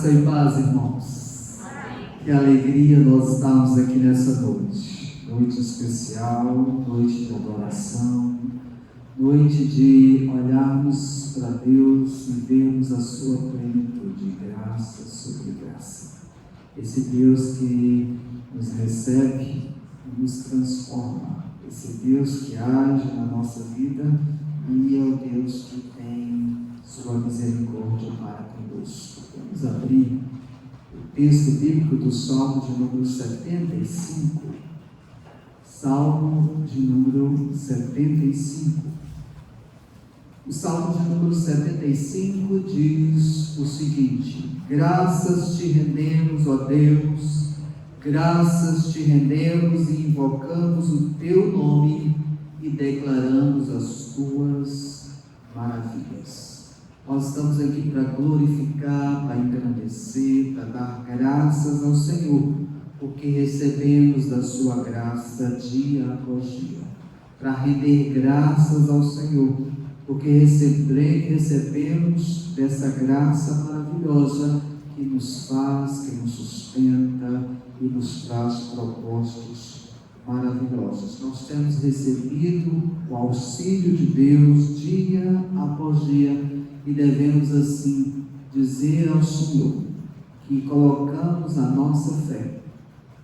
Graça e paz, irmãos. Que alegria nós estamos aqui nessa noite. Noite especial, noite de adoração, noite de olharmos para Deus e vermos a sua plenitude, graça sobre graça. Esse Deus que nos recebe e nos transforma. Esse Deus que age na nossa vida e é o Deus que tem sua misericórdia para conosco. Vamos abrir o texto bíblico do Salmo de número 75. Salmo de número 75. O Salmo de número 75 diz o seguinte: graças te rendemos, ó Deus, graças te rendemos e invocamos o teu nome e declaramos as tuas maravilhas. Nós estamos aqui para glorificar, para engrandecer, para dar graças ao Senhor, porque recebemos da sua graça dia após dia. Para render graças ao Senhor, porque recebemos dessa graça maravilhosa que nos faz, que nos sustenta e nos traz propósitos maravilhosos. Nós temos recebido o auxílio de Deus dia após dia e devemos assim dizer ao Senhor que colocamos a nossa fé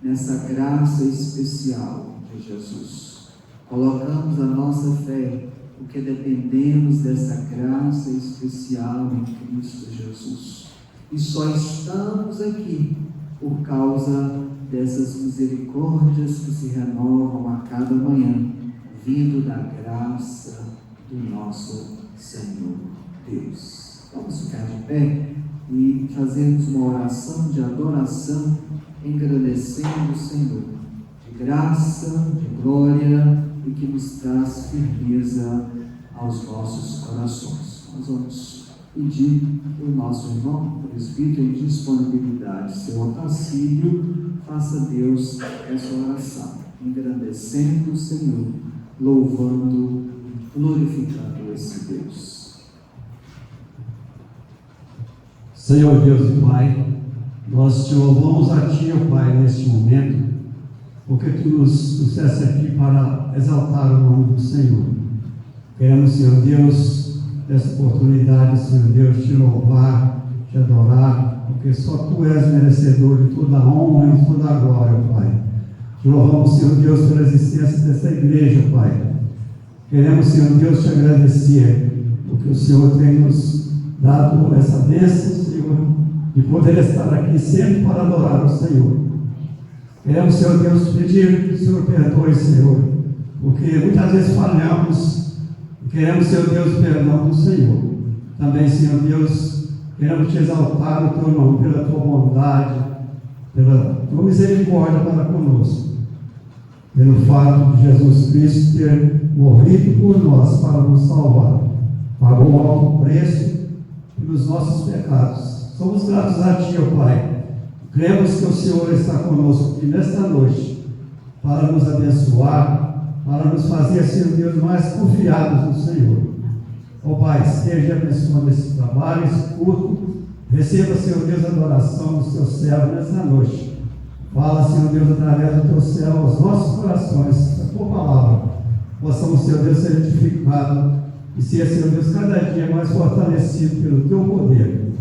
nessa graça especial de Jesus. Colocamos a nossa fé porque dependemos dessa graça especial em Cristo Jesus. E só estamos aqui por causa dessas misericórdias que se renovam a cada manhã, vindo da graça do nosso Senhor Deus. Vamos ficar de pé e fazermos uma oração de adoração, engrandecendo o Senhor, de graça, de glória e que nos traz firmeza aos nossos corações. Nós vamos pedir que o nosso irmão, presbítero em disponibilidade, seu Otacílio, faça a Deus essa oração, engrandecendo o Senhor, louvando e glorificando esse Deus. Senhor Deus e Pai, nós te louvamos a Ti, ó Pai, neste momento, porque Tu nos trouxeste aqui para exaltar o nome do Senhor. Queremos, Senhor Deus, essa oportunidade, Senhor Deus, te louvar, te adorar, porque só Tu és merecedor de toda a honra e toda a glória, ó Pai. Te louvamos, Senhor Deus, pela existência dessa igreja, ó Pai. Queremos, Senhor Deus, te agradecer, porque o Senhor tem nos dado essa bênção, Senhor, de poder estar aqui sempre para adorar o Senhor. Queremos, Senhor Deus, pedir que o Senhor perdoe, Senhor, porque muitas vezes falhamos e queremos, Senhor Deus, o perdão do Senhor. Também, Senhor Deus, queremos te exaltar o teu nome pela tua bondade, pela tua misericórdia para conosco, pelo fato de Jesus Cristo ter morrido por nós para nos salvar, pagou um alto preço pelos nossos pecados. Somos gratos a Ti, ó Pai. Cremos que o Senhor está conosco aqui nesta noite para nos abençoar, para nos fazer, Senhor Deus, mais confiados no Senhor. Ó Pai, esteja abençoando esse trabalho, esse culto. Receba, Senhor Deus, a adoração do Seu servo nesta noite. Fala, Senhor Deus, através do Teu céu aos nossos corações, a Tua palavra. Possamos, Senhor Deus, ser edificados e ser, Senhor Deus, cada dia mais fortalecido pelo Teu poder.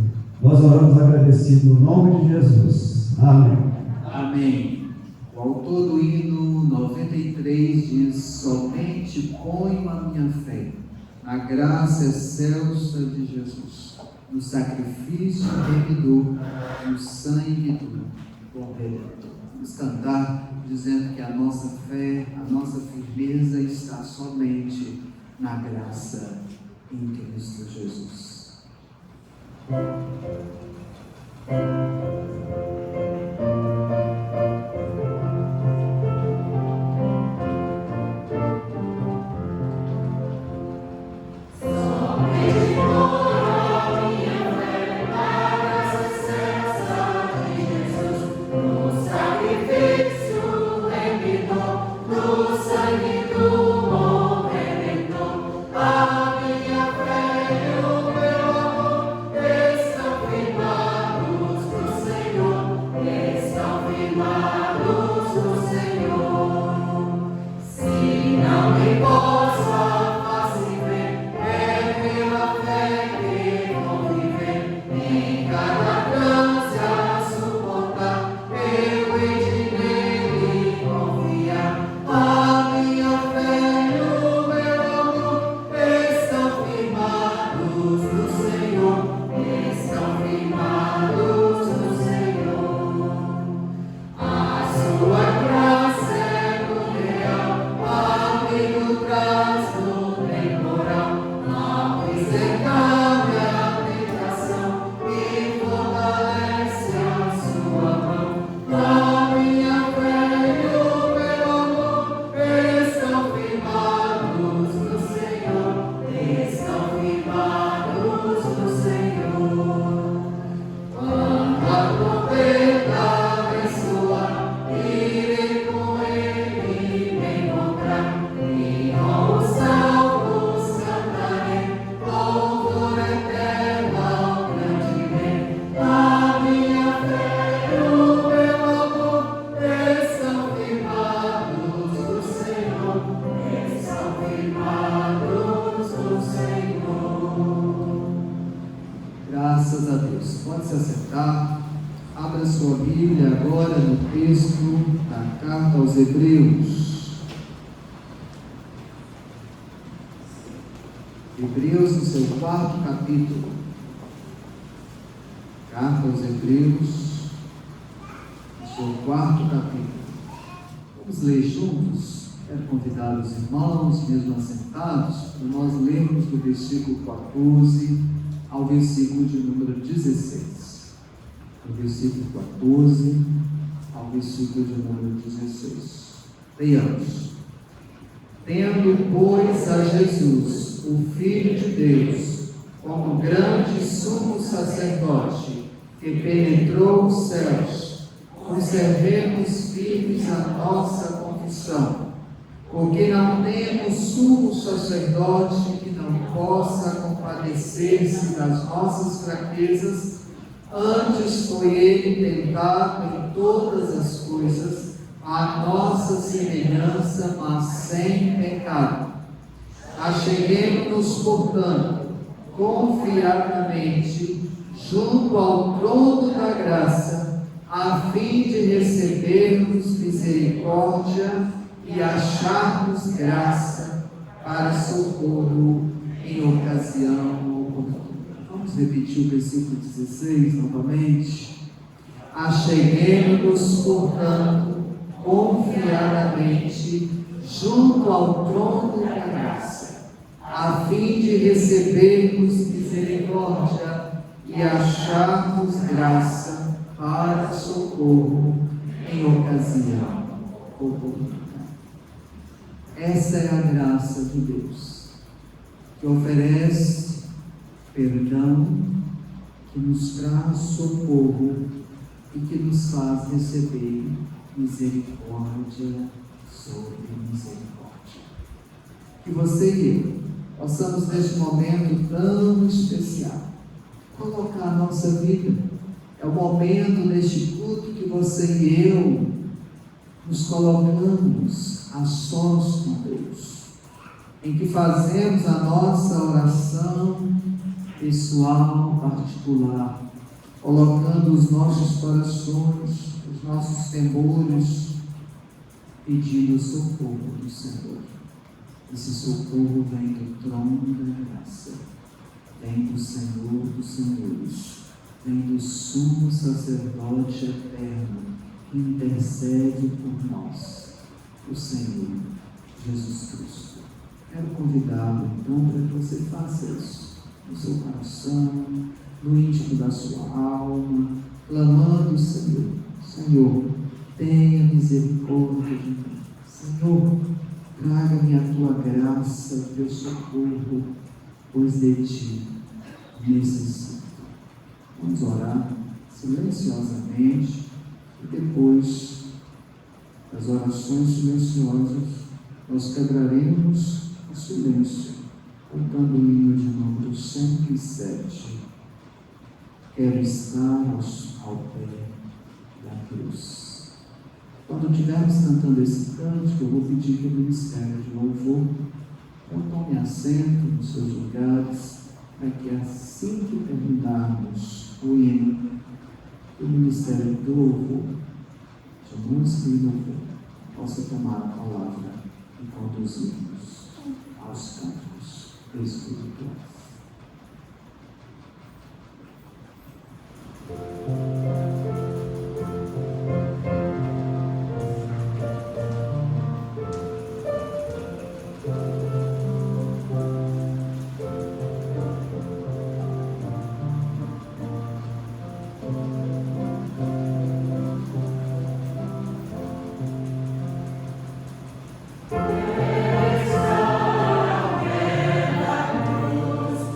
Nós oramos agradecidos no nome de Jesus. Amém. Amém. O autor do hino 93 diz: somente ponho a minha fé na graça excelsa de Jesus, no sacrifício remidor, no sangue do Cordeiro. Vamos cantar dizendo que a nossa fé, a nossa firmeza está somente na graça em Cristo Jesus. A minha fé e o meu amor estão firmados sua Bíblia agora no texto da Carta aos Hebreus. Hebreus, no seu 4º capítulo. Carta aos Hebreus, no seu 4º capítulo. Vamos ler juntos? Quero convidar os irmãos, mesmo assentados, para nós lermos do versículo 14 ao versículo de número 16. Do versículo 14 ao versículo de número 16. Leiamos. Tendo, pois, a Jesus, o Filho de Deus, como grande sumo sacerdote, que penetrou os céus, conservemos firmes a nossa confissão, porque não temos sumo sacerdote que não possa compadecer-se das nossas fraquezas. Antes foi ele tentado em todas as coisas, à nossa semelhança, mas sem pecado. Acheguemo-nos, portanto, confiadamente junto ao trono da graça, a fim de recebermos misericórdia e acharmos graça para socorro em ocasião oportuna. Vamos repetir o versículo 16 novamente. Acheguemo-nos, portanto, confiadamente junto ao trono da graça, a fim de recebermos misericórdia e acharmos graça para socorro em ocasião oportuna. Essa é a graça de Deus, que oferece perdão, que nos traz socorro e que nos faz receber misericórdia sobre misericórdia. Que você e eu possamos, neste momento tão especial, colocar a nossa vida. É o momento neste culto que você e eu nos colocamos a sós com Deus, em que fazemos a nossa oração pessoal, particular, colocando os nossos corações, os nossos temores, pedindo o socorro do Senhor. Esse socorro vem do trono da graça, vem do Senhor dos Senhores, vem do sumo sacerdote eterno, que intercede por nós, o Senhor Jesus Cristo. Quero convidá-lo, então, para que você faça isso no seu coração, no íntimo da sua alma, clamando: Senhor, Senhor, tenha misericórdia de mim. Senhor, traga-me a tua graça, o teu socorro, pois de ti necessito. Vamos orar silenciosamente e depois das orações silenciosas nós quebraremos o silêncio cantando o hino de número 107. Quero estar ao pé da cruz. Quando estivermos cantando esse cântico, eu vou pedir que o Ministério de Louvor tome assento nos seus lugares, para que assim que terminarmos o hino, o Ministério do Louvor, de música e louvor, possa tomar a palavra e conduzir-nos aos cantos espirituais. Cruz,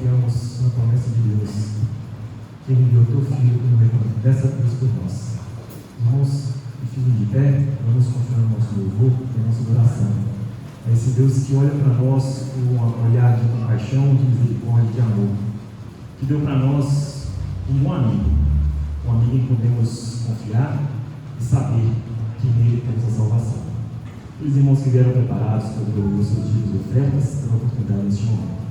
confiamos na promessa de Deus, que Ele enviou teu Filho como recompensa dessa cruz por nós. Irmãos, e fiquem de pé, vamos continuar o nosso louvor e a nossa adoração. É esse Deus que olha para nós com um olhar de compaixão, de misericórdia, de amor, que deu para nós um bom amigo, um amigo em que podemos confiar e saber que nele temos a salvação. Os irmãos que vieram preparados para os seus dízimos e ofertas, terão a oportunidade neste momento.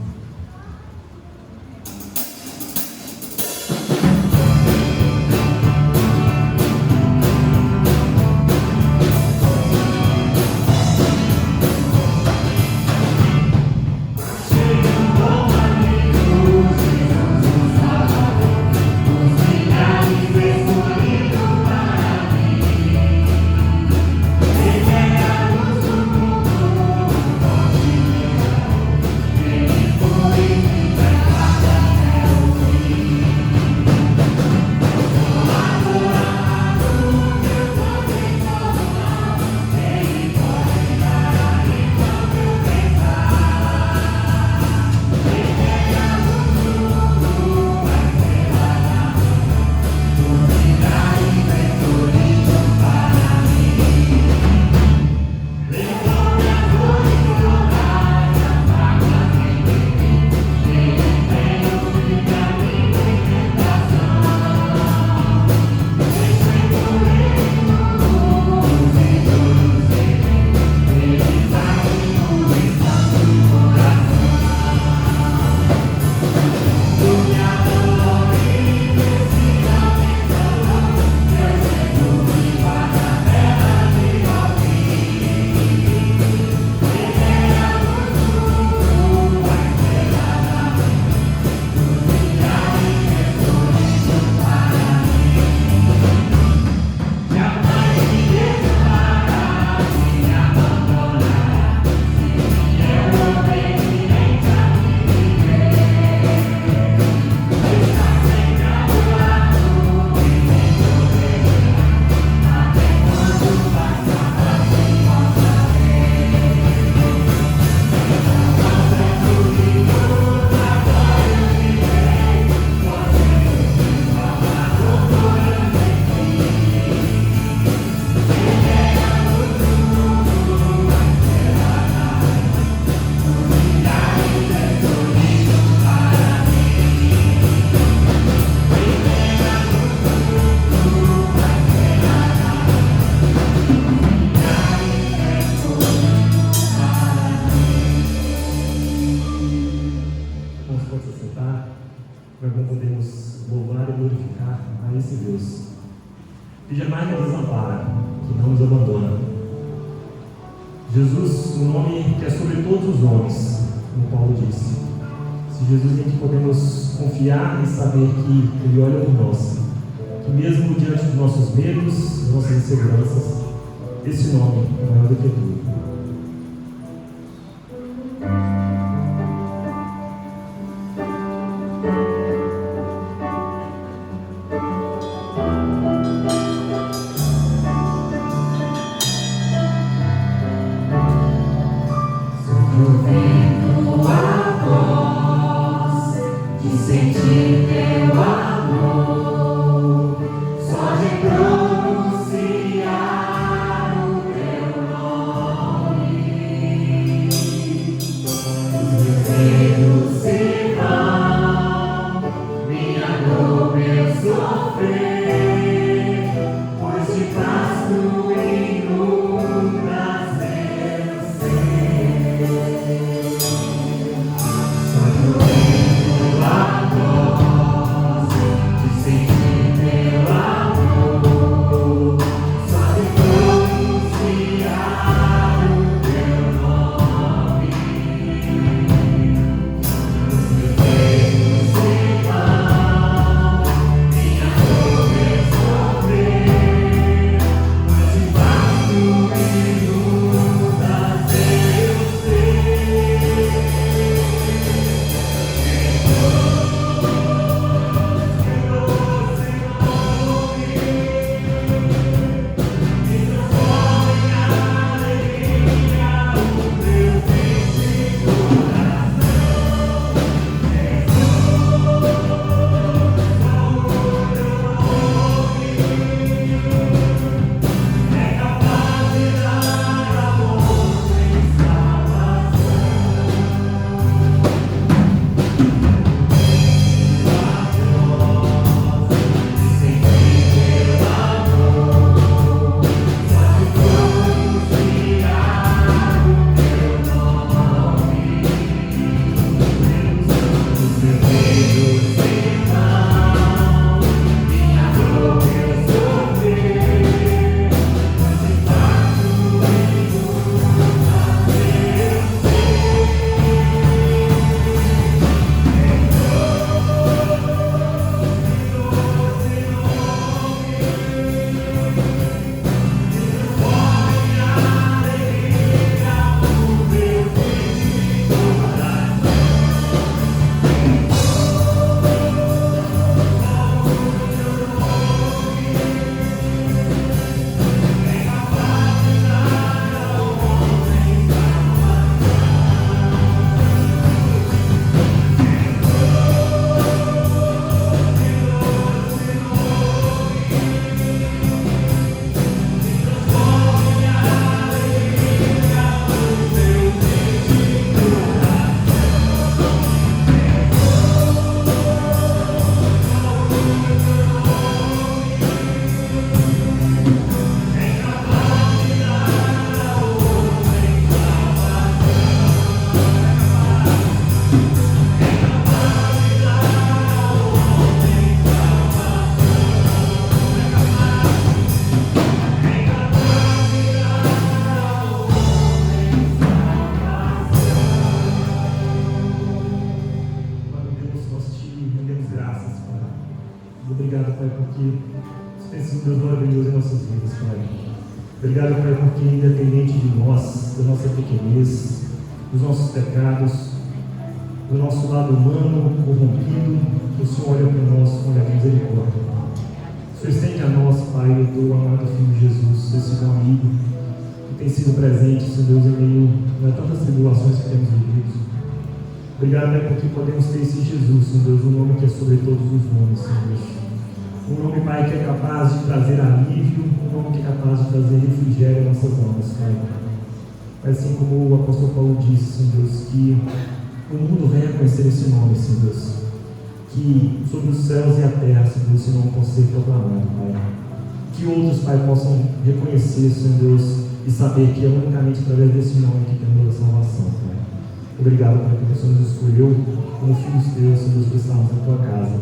Que jamais nos desampara, que não nos abandona. Jesus, o nome que é sobre todos os nomes, como Paulo disse. Se Jesus em que podemos confiar e saber que Ele olha por nós, que mesmo diante dos nossos medos, das nossas inseguranças, esse nome é maior do que tudo. porque você tem sido Deus maravilhoso em nossas vidas, Pai. Obrigado, Pai, porque independente de nós, da nossa pequenez, dos nossos pecados, do nosso lado humano, corrompido, o Senhor olha para nós com olhar de misericórdia. O Senhor estende a nós, Pai, o teu amado Filho Jesus, esse bom amigo, que tem sido presente, Senhor Deus, em meio a tantas tribulações que temos vivido. Obrigado, Pai, porque podemos ter esse Jesus, Senhor Deus, um nome que é sobre todos os nomes, Senhor Deus. Um nome, Pai, que é capaz de trazer alívio, um nome que é capaz de trazer refrigério às nossas almas, Pai. Assim como o apóstolo Paulo disse, Senhor Deus, que o mundo venha conhecer esse nome, Senhor Deus. Que sobre os céus e a terra, Senhor Deus, esse nome possa ser proclamado, Pai. Que outros, Pai, possam reconhecer, Senhor Deus, e saber que é unicamente através desse nome que temos a salvação, Pai. Obrigado, Pai, porque o Senhor nos escolheu como filhos teus, Senhor Deus, para estarmos na tua casa.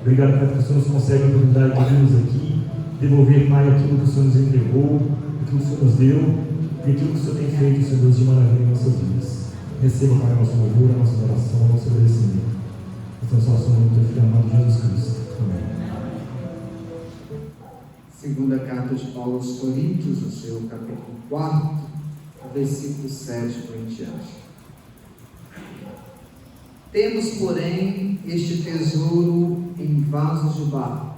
Obrigado, Pai, porque o Senhor nos concede a oportunidade de virmos aqui, devolver, Pai, aquilo que o Senhor nos entregou, aquilo que o Senhor nos deu, e aquilo que o Senhor tem feito, Senhor Deus, de maravilha em nossas vidas. Receba, Pai, a nossa louvor, a nossa oração, o nosso agradecimento. Estamos só no teu Filho amado Jesus Cristo. Amém. Segunda carta de Paulo aos Coríntios, no seu capítulo 4, versículo 7 em diante. Temos, porém, este tesouro em vasos de barro,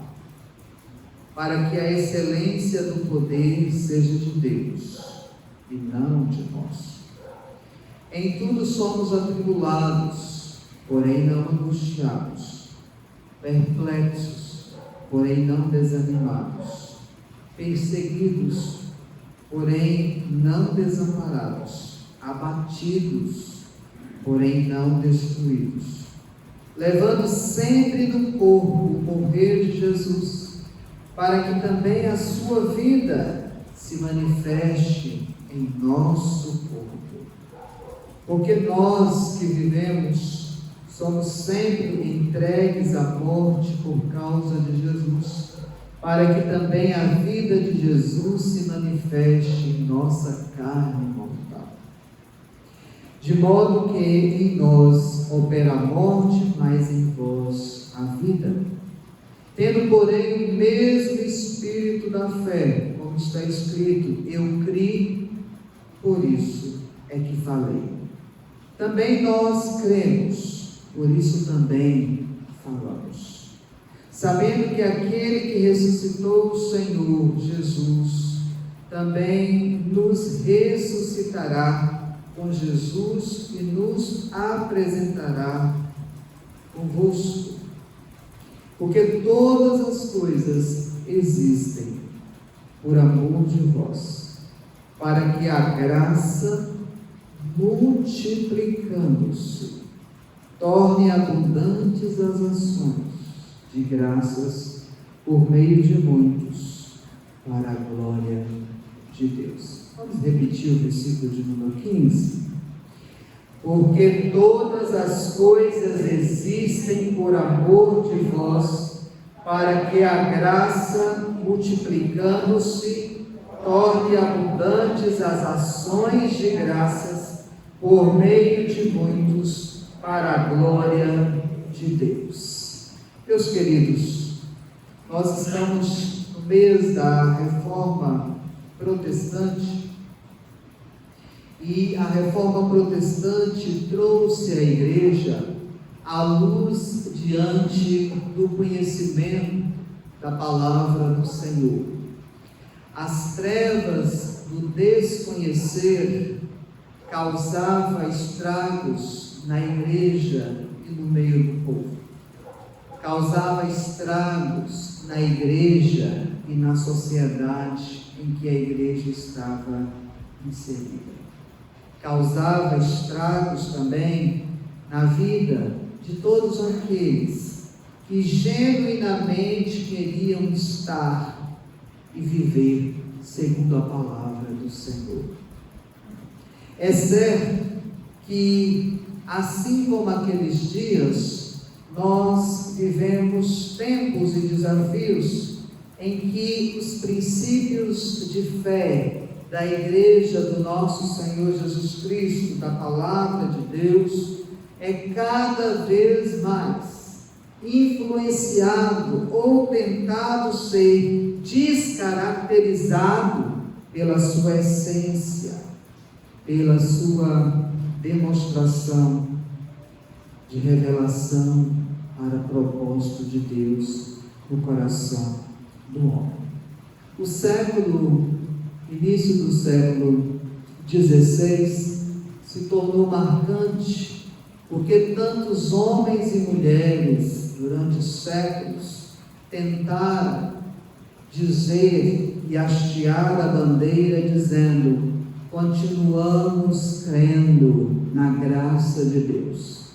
para que a excelência do poder seja de Deus, e não de nós. Em tudo somos atribulados, porém não angustiados, perplexos, porém não desanimados, perseguidos, porém não desamparados, abatidos, porém não destruídos, levando sempre no corpo o morrer de Jesus, para que também a sua vida se manifeste em nosso corpo. Porque nós que vivemos somos sempre entregues à morte por causa de Jesus, para que também a vida de Jesus se manifeste em nossa carne mortal. De modo que em nós opera a morte, mas em vós a vida. Tendo, porém, o mesmo espírito da fé, como está escrito, eu criei, por isso é que falei. Também nós cremos, por isso também falamos. Sabendo que aquele que ressuscitou o Senhor Jesus, também nos ressuscitará com Jesus e nos apresentará convosco. Porque todas as coisas existem por amor de vós, para que a graça, multiplicando-se, torne abundantes as ações de graças por meio de muitos, para a glória de Deus. Vamos repetir o versículo de número 15. Porque todas as coisas existem por amor de vós, para que a graça, multiplicando-se, torne abundantes as ações de graças por meio de muitos, para a glória de Deus. Meus queridos, nós estamos no mês da Reforma Protestante, e a Reforma Protestante trouxe à Igreja a luz diante do conhecimento da Palavra do Senhor. As trevas do desconhecer causavam estragos na Igreja e no meio do povo. Causava estragos na Igreja e na sociedade em que a Igreja estava inserida. Causava estragos também na vida de todos aqueles que genuinamente queriam estar e viver segundo a palavra do Senhor. É certo que, assim como aqueles dias, nós vivemos tempos e desafios em que os princípios de fé da Igreja do nosso Senhor Jesus Cristo, da Palavra de Deus, é cada vez mais influenciado ou tentado ser descaracterizado pela sua essência, pela sua demonstração de revelação para propósito de Deus no coração do homem. O início do século XVI se tornou marcante porque tantos homens e mulheres durante séculos tentaram dizer e hastear a bandeira dizendo: continuamos crendo na graça de Deus,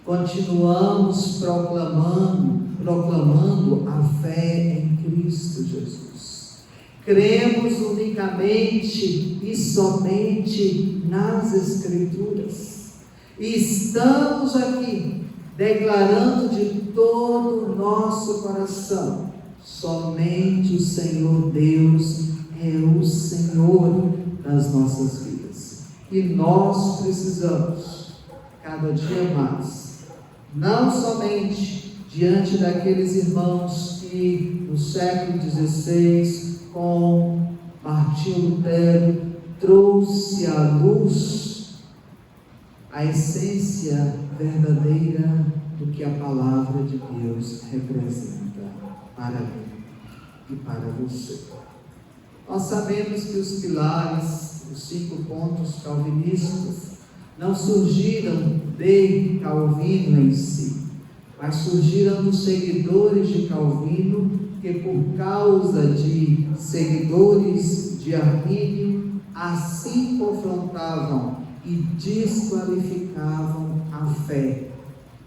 continuamos proclamando a fé em Cristo Jesus, cremos unicamente e somente nas Escrituras, e estamos aqui declarando de todo o nosso coração: somente o Senhor Deus é o Senhor das nossas vidas, e nós precisamos cada dia mais, não somente diante daqueles irmãos que no século XVI, com Martinho Lutero, trouxe à luz a essência verdadeira do que a palavra de Deus representa para mim e para você. Nós sabemos que os pilares, os 5 pontos calvinistas, não surgiram de Calvino em si, mas surgiram dos seguidores de Calvino, que por causa de seguidores de Armínio, assim confrontavam e desqualificavam a fé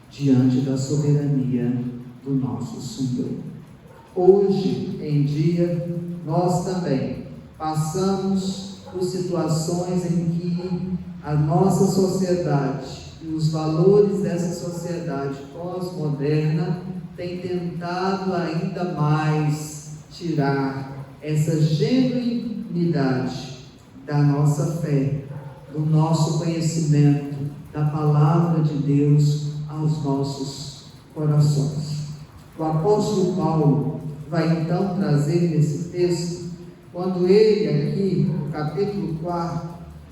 diante da soberania do nosso Senhor. Hoje em dia, nós também passamos por situações em que a nossa sociedade e os valores dessa sociedade pós-moderna têm tentado ainda mais tirar essa genuinidade da nossa fé, do nosso conhecimento da palavra de Deus aos nossos corações. O apóstolo Paulo vai então trazer nesse texto, quando ele aqui, no capítulo 4,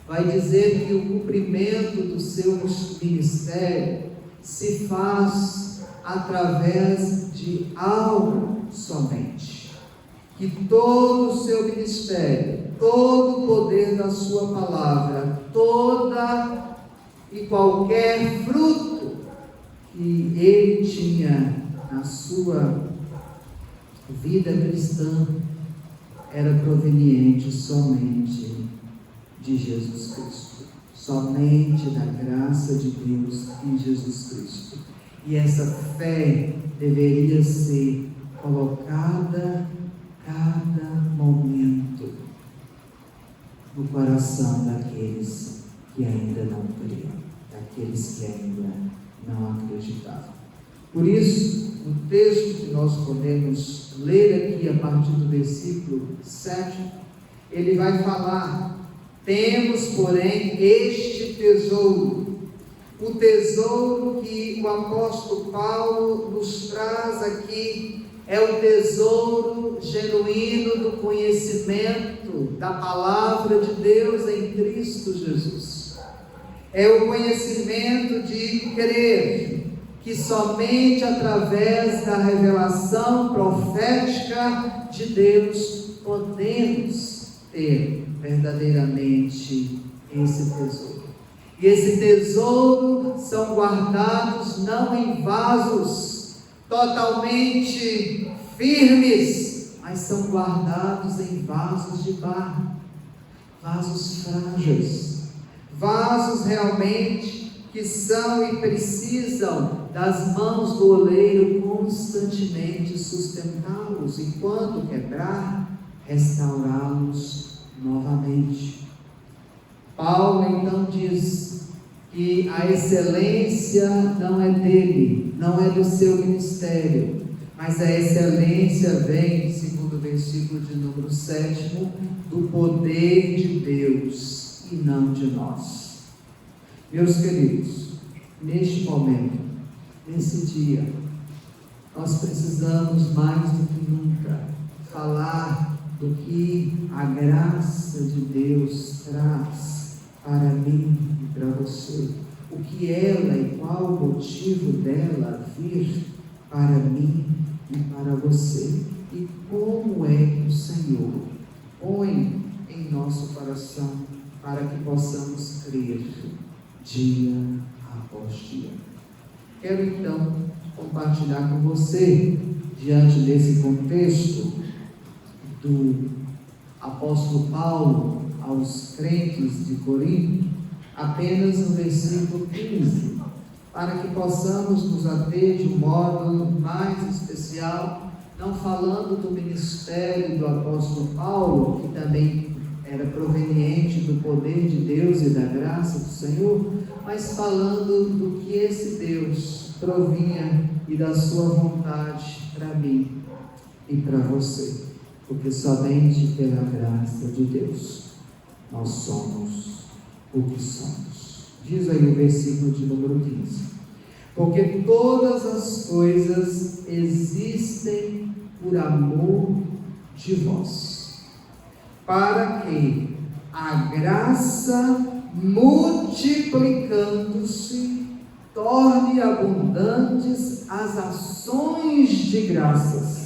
vai dizer que o cumprimento do seu ministério se faz através de algo somente. Que todo o seu ministério, todo o poder da sua palavra, toda e qualquer fruto que ele tinha na sua vida cristã era proveniente somente de Jesus Cristo, somente da graça de Deus em Jesus Cristo. E essa fé deveria ser colocada cada momento no coração daqueles que ainda não criam, daqueles que ainda não acreditavam. Por isso, o texto que nós podemos ler aqui a partir do versículo 7, ele vai falar: temos, porém, este tesouro. O tesouro que o apóstolo Paulo nos traz aqui é o tesouro genuíno do conhecimento da palavra de Deus em Cristo Jesus. É o conhecimento de crer que somente através da revelação profética de Deus podemos ter verdadeiramente esse tesouro. E esse tesouro são guardados não em vasos totalmente firmes, mas são guardados em vasos de barro, vasos frágeis, vasos realmente que são e precisam das mãos do oleiro constantemente sustentá-los e, quando quebrar, restaurá-los novamente. Paulo então diz que a excelência não é dele, não é do seu ministério, mas a excelência vem, segundo o versículo de número 7, do poder de Deus e não de nós. Meus queridos, neste momento, nesse dia, nós precisamos mais do que nunca falar do que a graça de Deus traz para mim e para você. O que ela e qual o motivo dela vir para mim e para você. E como é que o Senhor põe em nosso coração para que possamos crer dia após dia. Quero então compartilhar com você, diante desse contexto do apóstolo Paulo aos crentes de Corinto, apenas no versículo 15, para que possamos nos ater de um modo mais especial, não falando do ministério do apóstolo Paulo, que também era proveniente do poder de Deus e da graça do Senhor, mas falando do que esse Deus provinha e da sua vontade para mim e para você, porque somente pela graça de Deus nós somos o que somos. Diz aí o versículo de número 15: porque todas as coisas existem por amor de vós, para que a graça, multiplicando-se, torne abundantes as ações de graças,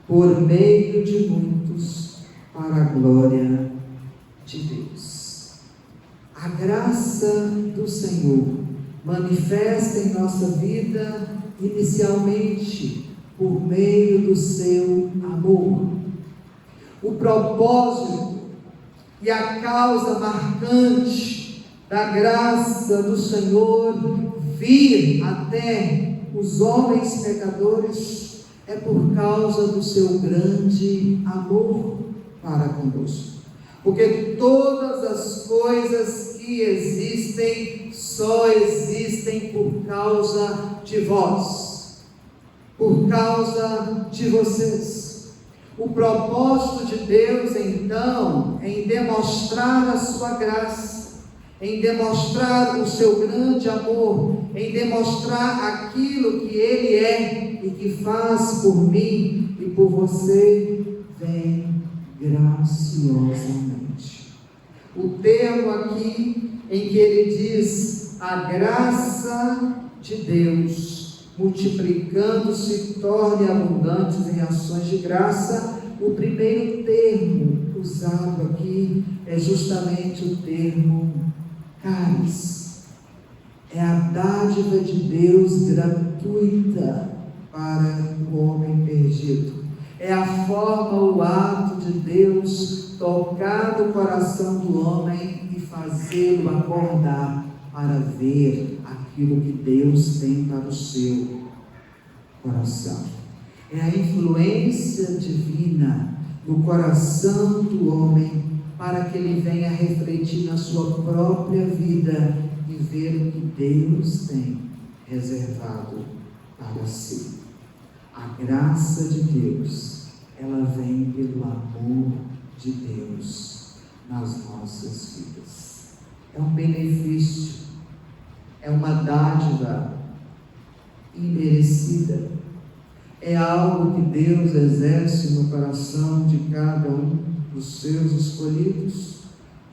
por meio de muitos, para a glória de Deus. A graça do Senhor manifesta em nossa vida, inicialmente, por meio do seu amor. O propósito e a causa marcante da graça do Senhor vir até os homens pecadores é por causa do seu grande amor para conosco. Porque todas as coisas que existem só existem por causa de vós, por causa de vocês. O propósito de Deus, então, é em demonstrar a sua graça, em demonstrar o seu grande amor, em demonstrar aquilo que Ele é e que faz por mim e por você, vem graciosamente. O termo aqui em que ele diz a graça de Deus, multiplicando-se, torne abundantes em ações de graça. O primeiro termo usado aqui é justamente o termo caris. É a dádiva de Deus gratuita para o homem perdido. É a forma, o ato de Deus tocar no coração do homem e fazê-lo acordar para ver aquilo que Deus tem para o seu coração. É a influência divina no coração do homem para que ele venha refletir na sua própria vida e ver o que Deus tem reservado para si. A graça de Deus, ela vem pelo amor de Deus nas nossas vidas. É um benefício, é uma dádiva imerecida, é algo que Deus exerce no coração de cada um dos seus escolhidos,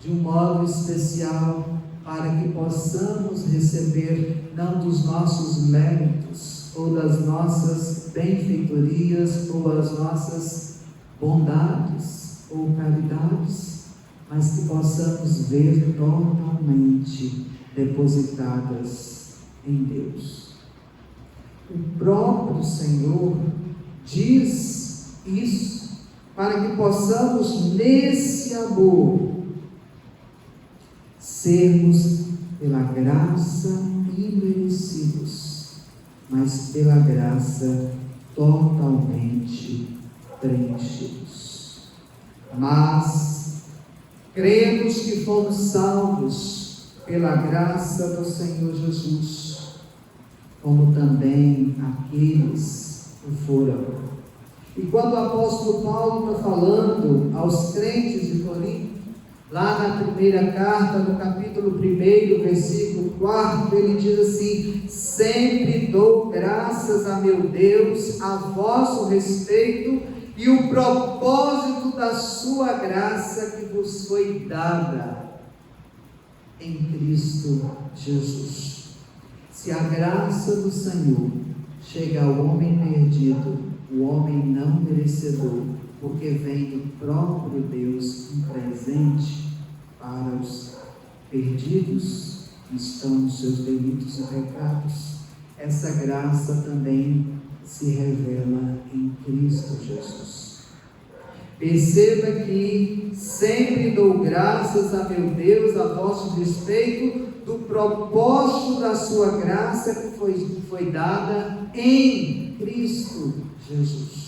de um modo especial, para que possamos receber não dos nossos méritos, ou das nossas benfeitorias, ou as nossas bondades, ou caridades, mas que possamos ver totalmente depositadas em Deus. O próprio Senhor diz isso, para que possamos nesse amor sermos pela graça imerecidos, mas pela graça totalmente preenchidos. Mas cremos que fomos salvos pela graça do Senhor Jesus, como também aqueles o foram. E quando o apóstolo Paulo está falando aos crentes de Corinto, Lá na primeira carta, no capítulo 1, versículo 4, ele diz assim: sempre dou graças a meu Deus a vosso respeito e o propósito da sua graça que vos foi dada em Cristo Jesus. Se a graça do Senhor chega ao homem perdido, o homem não merecedor, porque vem do próprio Deus um presente para os perdidos que estão nos seus delitos e pecados. Essa graça também se revela em Cristo Jesus. Perceba que sempre dou graças a meu Deus a vosso respeito do propósito da sua graça que foi dada em Cristo Jesus.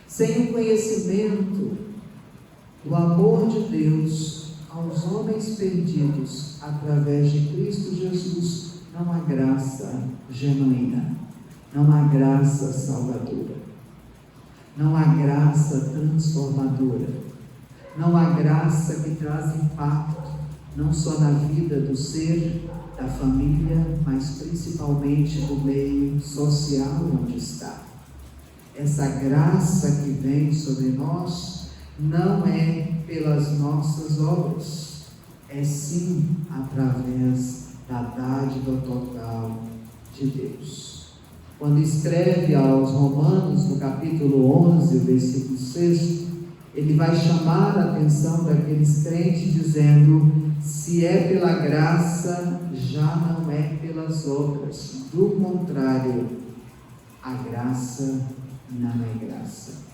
Sem o conhecimento do amor de Deus aos homens perdidos através de Cristo Jesus, não há graça genuína, não há graça salvadora, não há graça transformadora, não há graça que traz impacto, não só na vida do ser, da família, mas principalmente do meio social onde está. Essa graça que vem sobre nós não é pelas nossas obras, é sim através da dádiva total de Deus. Quando escreve aos Romanos, no capítulo 11, versículo 6, ele vai chamar a atenção daqueles crentes dizendo: se é pela graça, já não é pelas obras. Do contrário, a graça não é graça.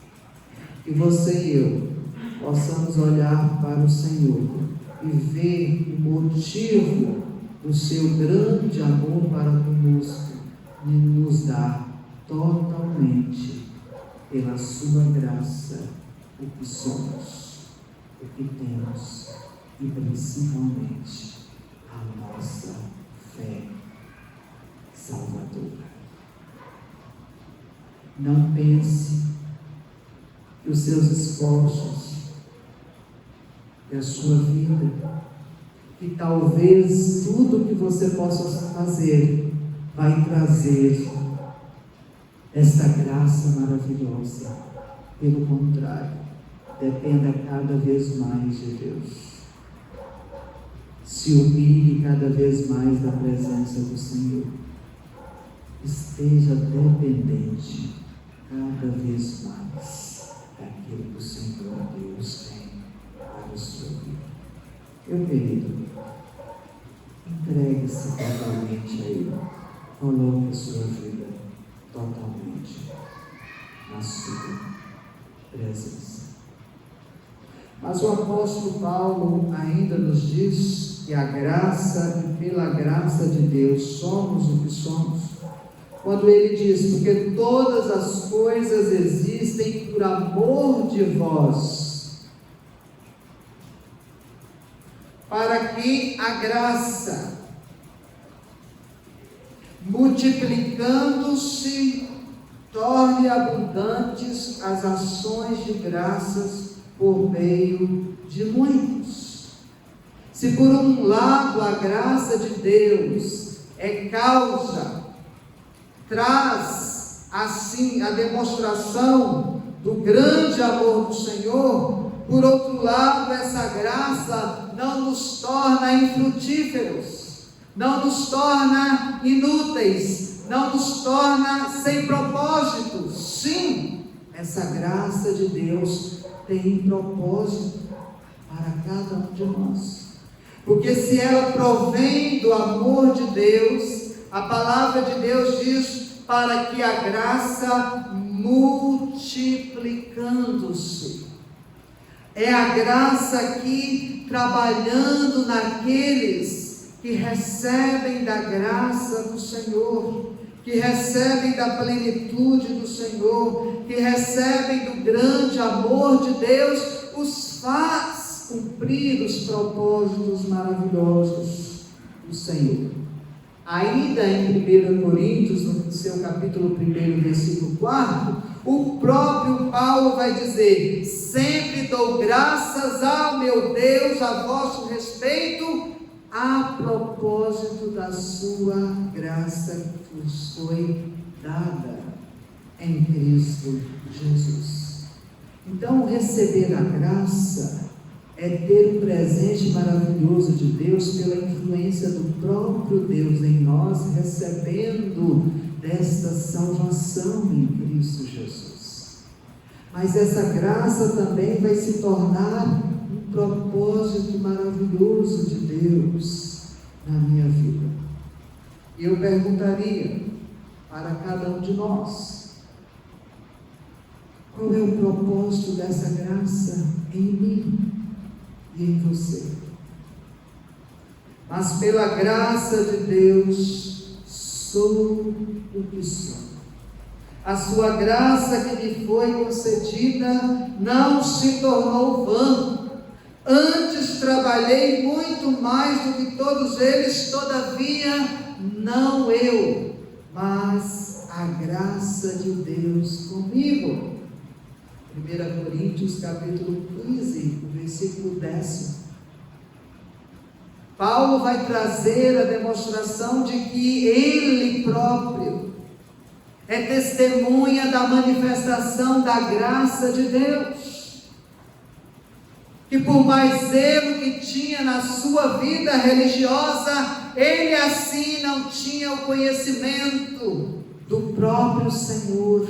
Que você e eu possamos olhar para o Senhor e ver o motivo do seu grande amor para conosco e nos dar totalmente, pela sua graça, o que somos, o que temos e principalmente a nossa fé salvadora. Não pense que os seus esforços e a sua vida, que talvez tudo que você possa fazer vai trazer esta graça maravilhosa. Pelo contrário, dependa cada vez mais de Deus. Se humilhe cada vez mais da presença do Senhor. Esteja dependente cada vez mais daquilo que o Senhor Deus tem para a sua vida. Meu querido, entregue-se totalmente a Ele. Coloque a sua vida totalmente na sua presença. Mas o apóstolo Paulo ainda nos diz que a graça e pela graça de Deus somos o que somos, quando ele diz: porque todas as coisas existem por amor de vós, para que a graça, multiplicando-se, torne abundantes as ações de graças por meio de muitos. Se por um lado a graça de Deus é causa, traz assim a demonstração do grande amor do Senhor, por outro lado, essa graça não nos torna infrutíferos, não nos torna inúteis, não nos torna sem propósito. Sim, essa graça de Deus tem propósito para cada um de nós, porque se ela provém do amor de Deus, a palavra de Deus diz: para que a graça multiplicando-se. É a graça aqui trabalhando naqueles que recebem da graça do Senhor, que recebem da plenitude do Senhor, que recebem do grande amor de Deus, os faz cumprir os propósitos maravilhosos do Senhor. Ainda em 1 Coríntios, no seu capítulo 1, versículo 4, O próprio Paulo vai dizer: sempre dou graças ao meu Deus a vosso respeito, a propósito da sua graça que vos foi dada em Cristo Jesus. Então, receber a graça é ter o presente maravilhoso de Deus pela influência do próprio Deus em nós, recebendo desta salvação em Cristo Jesus. Mas essa graça também vai se tornar um propósito maravilhoso de Deus na minha vida. E eu perguntaria para cada um de nós: qual é o propósito dessa graça em mim e em você? Mas pela graça de Deus sou o que sou. A sua graça que me foi concedida não se tornou vã. Antes trabalhei muito mais do que todos eles, todavia não eu, mas a graça de Deus comigo. 1 Coríntios capítulo 15, o versículo 10. Paulo vai trazer a demonstração de que ele próprio é testemunha da manifestação da graça de Deus, que por mais zelo que tinha na sua vida religiosa, ele assim não tinha o conhecimento do próprio Senhor,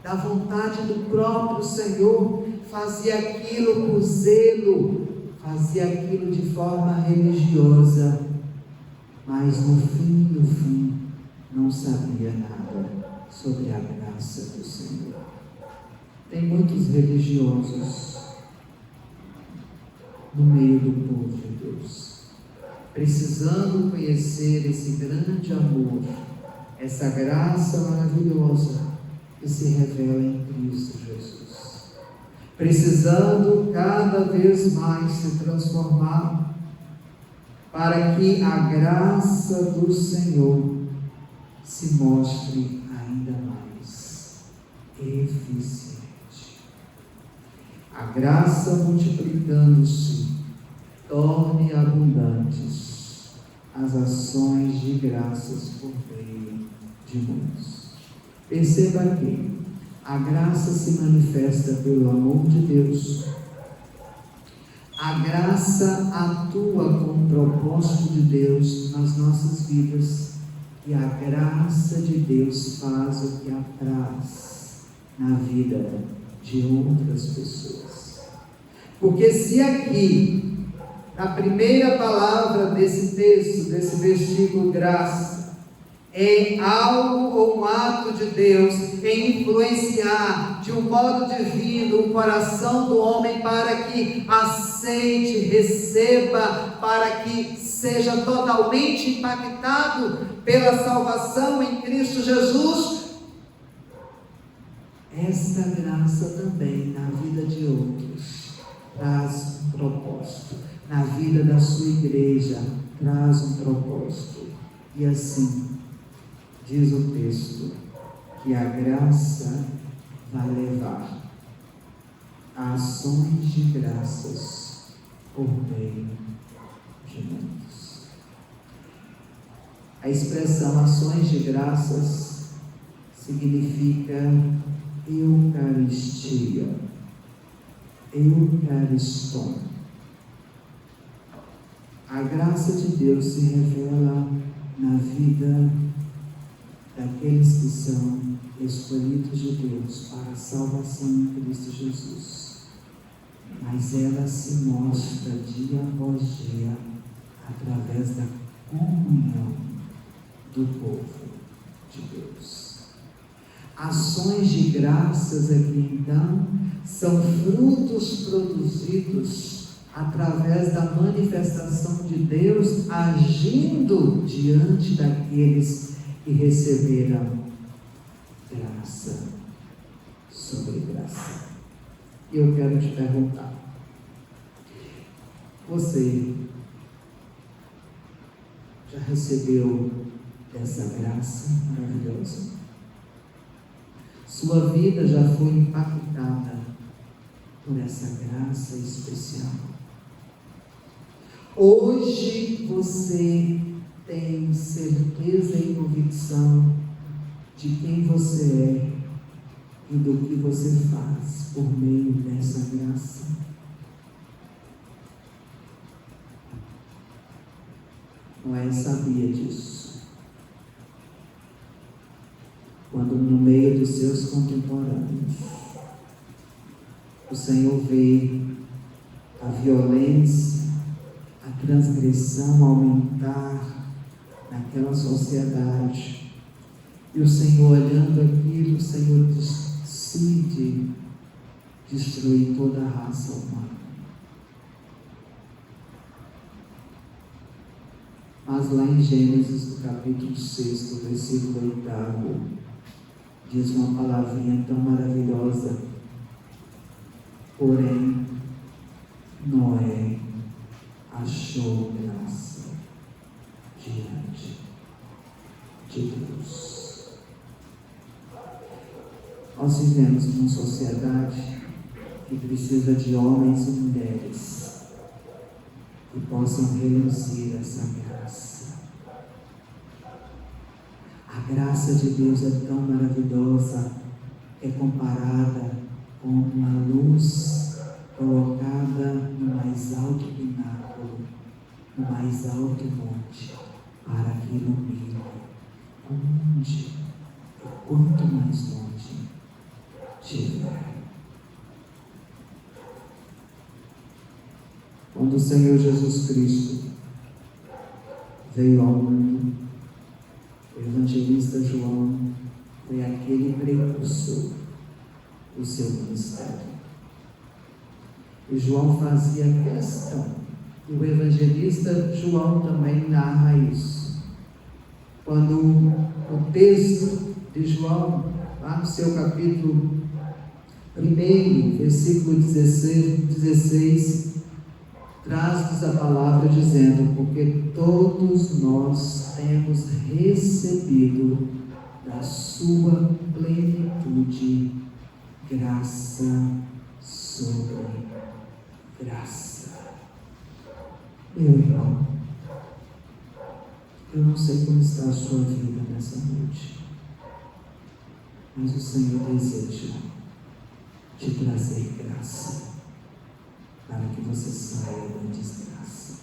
da vontade do próprio Senhor, fazia aquilo por zelo, fazia aquilo de forma religiosa, mas no fim, não sabia nada sobre a graça do Senhor. Tem muitos religiosos no meio do povo de Deus, precisando conhecer esse grande amor, essa graça maravilhosa que se revela em Cristo Jesus, precisando cada vez mais se transformar, para que a graça do Senhor se mostre ainda mais eficiente. A graça, multiplicando-se, torne abundantes as ações de graças por meio de muitos. Perceba que a graça se manifesta pelo amor de Deus. A graça atua com o propósito de Deus nas nossas vidas, e a graça de Deus faz o que apraz na vida de outras pessoas. Porque se aqui, na primeira palavra desse texto, desse versículo graça, é algo ou um ato de Deus em influenciar de um modo divino o coração do homem para que aceite, receba, para que seja totalmente impactado pela salvação em Cristo Jesus, esta graça também na vida de outros traz um propósito, na vida da sua igreja traz um propósito. E assim diz o texto que a graça vai levar a ações de graças por meio de muitos. A expressão ações de graças significa Eucaristia, Eucariston. A graça de Deus se revela na vida daqueles que são escolhidos de Deus para a salvação em Cristo Jesus, mas ela se mostra dia após dia através da comunhão do povo de Deus. Ações de graças aqui então são frutos produzidos através da manifestação de Deus agindo diante daqueles que receberam graça sobre graça. Eu quero te perguntar: você já recebeu dessa graça maravilhosa? Sua vida já foi impactada por essa graça especial. Hoje você tem certeza e convicção de quem você é e do que você faz por meio dessa graça. Noé sabia disso. Quando no meio dos seus contemporâneos, o Senhor vê a violência, a transgressão aumentar naquela sociedade, e o Senhor olhando aquilo, o Senhor decide destruir toda a raça humana. Mas lá em Gênesis, no capítulo 6, versículo 8, diz uma palavrinha tão maravilhosa: porém, Noé achou graça diante de Deus. Nós vivemos numa sociedade que precisa de homens e mulheres que possam reluzir essa graça. A graça de Deus é tão maravilhosa, é comparada com uma luz colocada no mais alto pináculo, no mais alto monte, para que ilumine onde e quanto mais longe estiver. Quando o Senhor Jesus Cristo veio ao mundo, o evangelista João foi aquele precursor do seu ministério. E João fazia questão, e o evangelista João também narra isso. Quando o texto de João, lá no seu capítulo 1, versículo 16, traz-nos a palavra dizendo: porque todos nós temos recebido da sua plenitude graça sobre graça. Meu irmão, eu não sei como está a sua vida nessa noite, mas o Senhor deseja te trazer graça para que você saia da desgraça.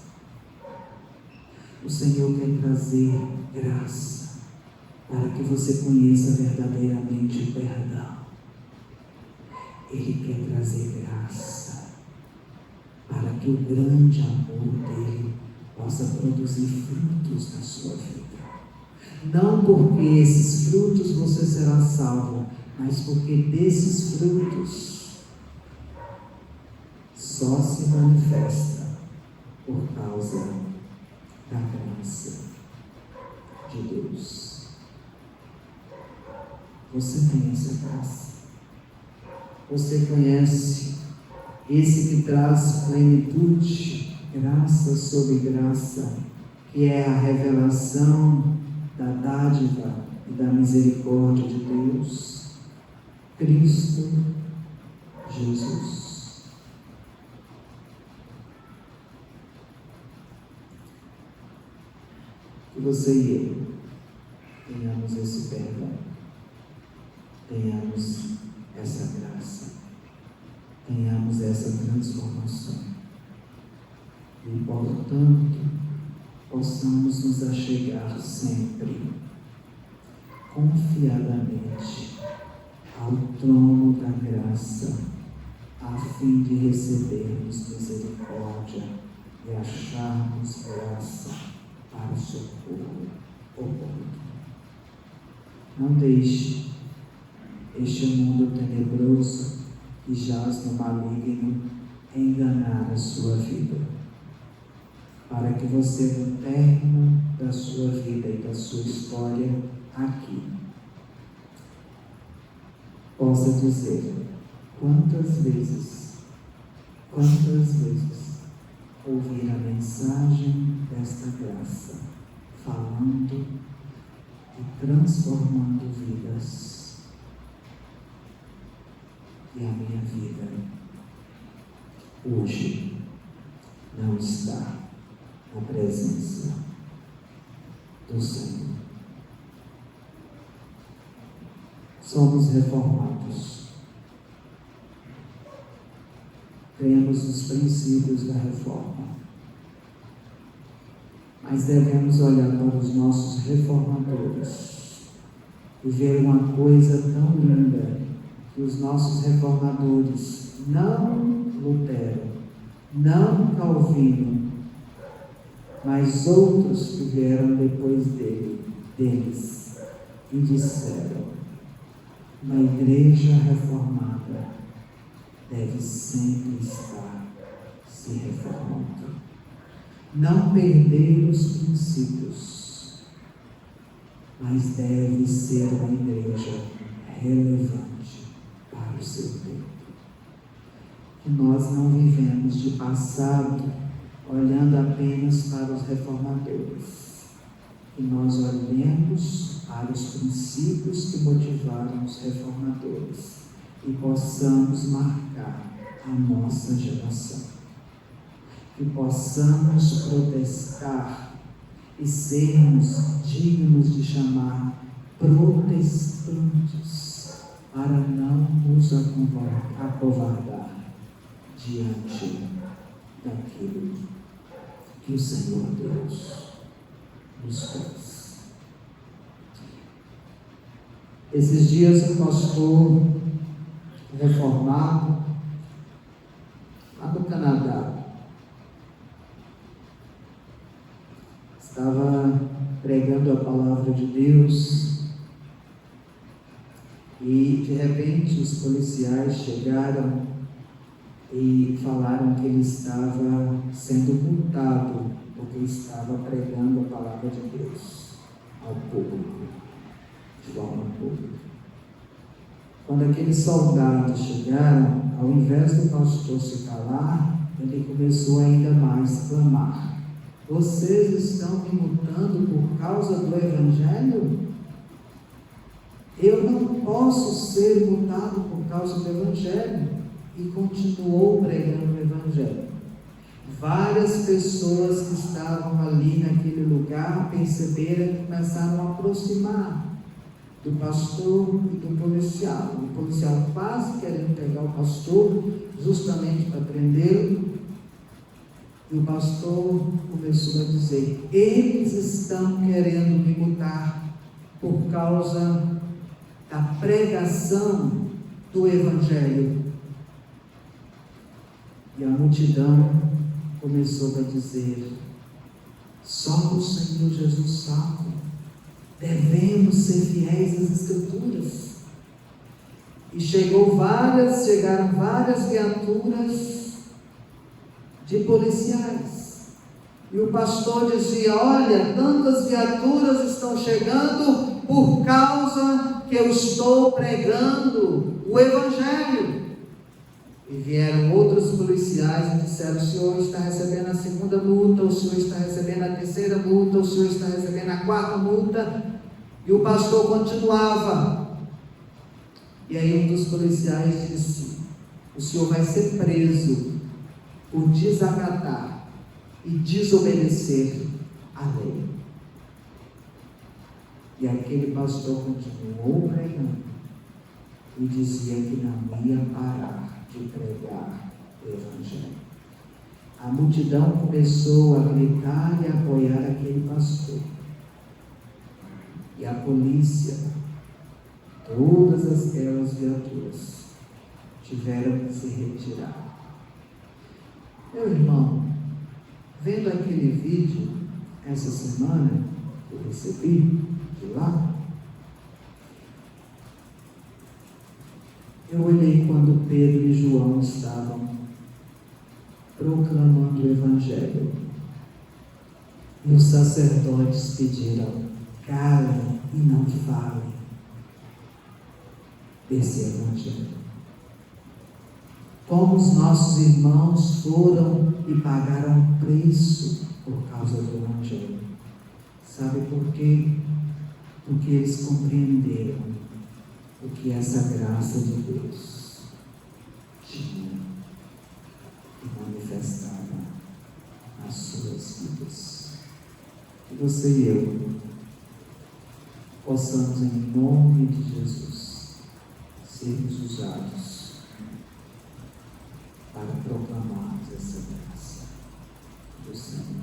O Senhor quer trazer graça para que você conheça verdadeiramente o perdão. Ele quer trazer graça para que o grande amor dele possa produzir frutos na sua vida. Não porque esses frutos você será salvo, mas porque desses frutos só se manifesta por causa da graça de Deus. Você tem essa graça? Você conhece esse que traz plenitude, graça sobre graça, que é a revelação da dádiva e da misericórdia de Deus? Cristo Jesus. Que você e eu tenhamos esse perdão, tenhamos essa graça, tenhamos essa transformação e, portanto, possamos nos achegar sempre confiadamente ao trono da graça, a fim de recebermos misericórdia e acharmos graça para o socorro oportuno. Não deixe este mundo tenebroso que jaz no maligno enganar a sua vida, para que você, no término da sua vida e da sua história aqui, possa dizer: quantas vezes ouvir a mensagem desta graça, falando e transformando vidas, e a minha vida hoje não está na presença do Senhor. Somos reformados. Cremos nos princípios da reforma. Mas devemos olhar para os nossos reformadores e ver uma coisa tão linda, que os nossos reformadores, não Lutero, não Calvino, mas outros que vieram depois deles e disseram: uma igreja reformada deve sempre estar se reformando. Não perder os princípios, mas deve ser uma igreja relevante para o seu tempo. Que nós não vivemos de passado olhando apenas para os reformadores. Que nós olhemos para os princípios que motivaram os reformadores e possamos marcar a nossa geração. Que possamos protestar e sermos dignos de chamar protestantes, para não nos acovardar diante daquilo que o Senhor Deus nos fez. Esses dias um pastor reformado lá do Canadá estava pregando a palavra de Deus e de repente os policiais chegaram e falaram que ele estava sendo multado porque estava pregando a palavra de Deus ao público, de forma pública. Quando aqueles soldados chegaram, ao invés do pastor se calar, ele começou ainda mais a clamar: vocês estão me multando por causa do Evangelho? Eu não posso ser multado por causa do Evangelho. E continuou pregando o Evangelho. Várias pessoas que estavam ali naquele lugar perceberam e começaram a aproximar do pastor e do policial. O policial quase querendo pegar o pastor, justamente para prendê-lo. E o pastor começou a dizer: eles estão querendo me multar por causa da pregação do Evangelho. E a multidão começou a dizer: só o Senhor Jesus salva. Devemos ser fiéis às Escrituras. E chegaram várias viaturas de policiais. E o pastor dizia: olha, tantas viaturas estão chegando por causa que eu estou pregando o Evangelho. E vieram outros policiais e disseram: o senhor está recebendo a segunda multa, o senhor está recebendo a terceira multa, o senhor está recebendo a quarta multa. E o pastor continuava. E aí um dos policiais disse: o senhor vai ser preso por desacatar e desobedecer a lei. E aquele pastor continuou pregando e dizia que não ia parar de pregar o Evangelho. A multidão começou a gritar e apoiar aquele pastor. E a polícia, todas aquelas viaturas, tiveram que se retirar. Meu irmão, vendo aquele vídeo essa semana que eu recebi de lá, eu olhei quando Pedro e João estavam proclamando o Evangelho. E os sacerdotes pediram: calem e não falem desse Evangelho. Como os nossos irmãos foram e pagaram preço por causa do Evangelho. Sabe por quê? Porque eles compreenderam o que é essa graça de Deus. tinha e manifestava nas suas vidas. Que você e eu possamos, em nome de Jesus, sermos usados para proclamarmos essa graça do Senhor.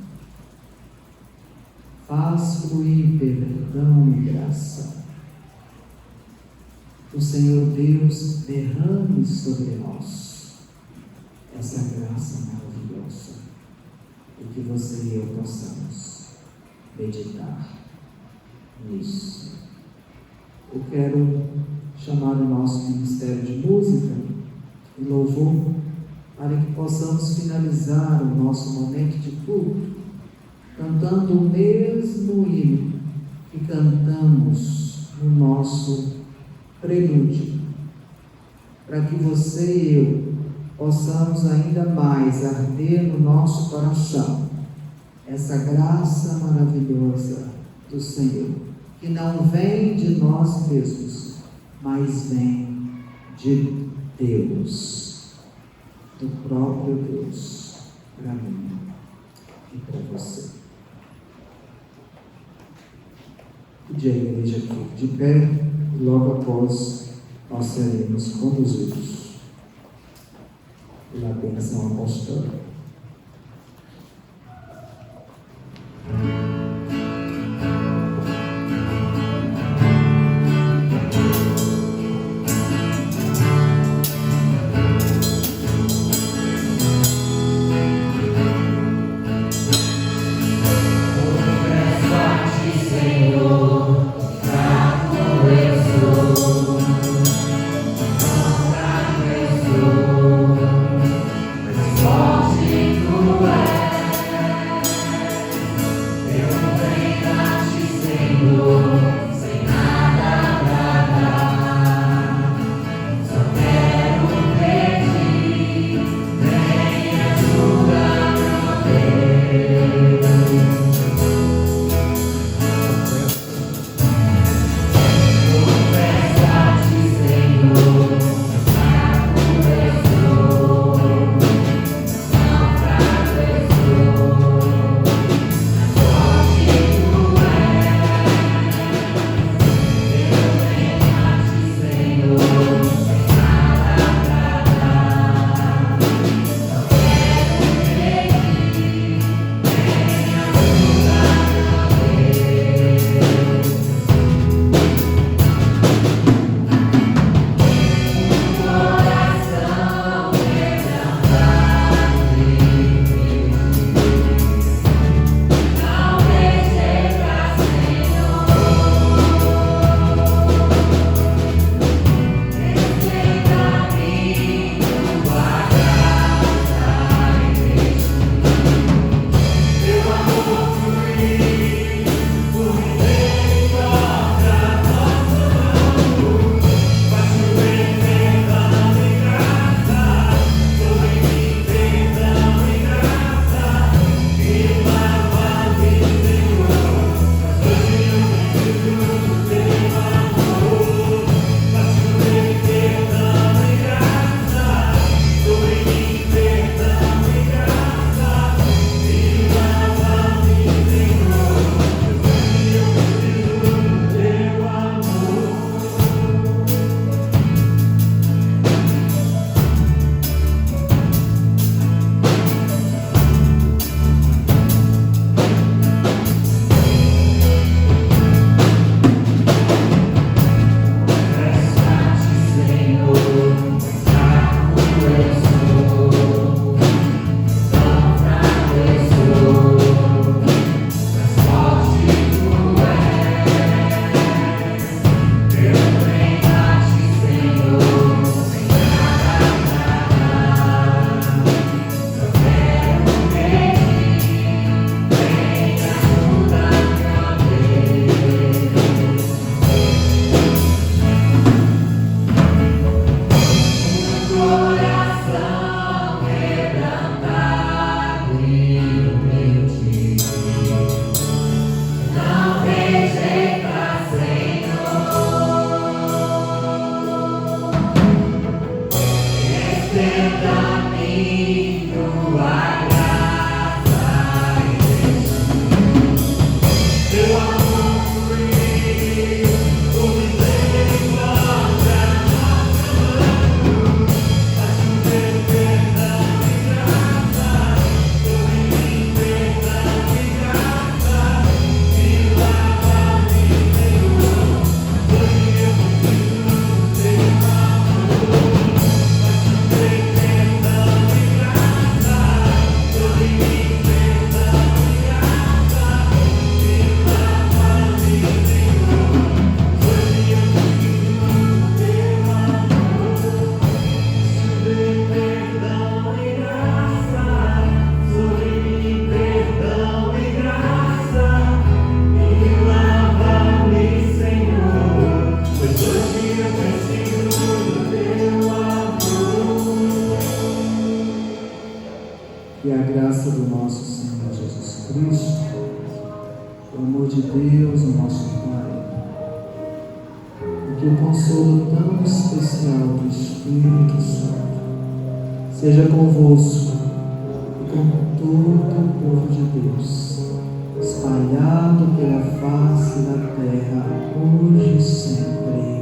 Faz fluir perdão e graça. O Senhor Deus derrame sobre nós essa graça maravilhosa e que você e eu possamos meditar nisso. Eu quero chamar o nosso ministério de música e louvor para que possamos finalizar o nosso momento de culto cantando o mesmo hino que cantamos no nosso prelúdio, para que você e eu possamos ainda mais arder no nosso coração essa graça maravilhosa do Senhor, que não vem de nós mesmos, mas vem de Deus, do próprio Deus, para mim e para você. Pedir a igreja fique de pé e logo após nós seremos conduzidos pela bênção apostólica. Forte do nosso Senhor Jesus Cristo, o amor de Deus, o nosso Pai, e que o consolo tão especial do Espírito Santo seja convosco e com todo o povo de Deus, espalhado pela face da terra, hoje e sempre.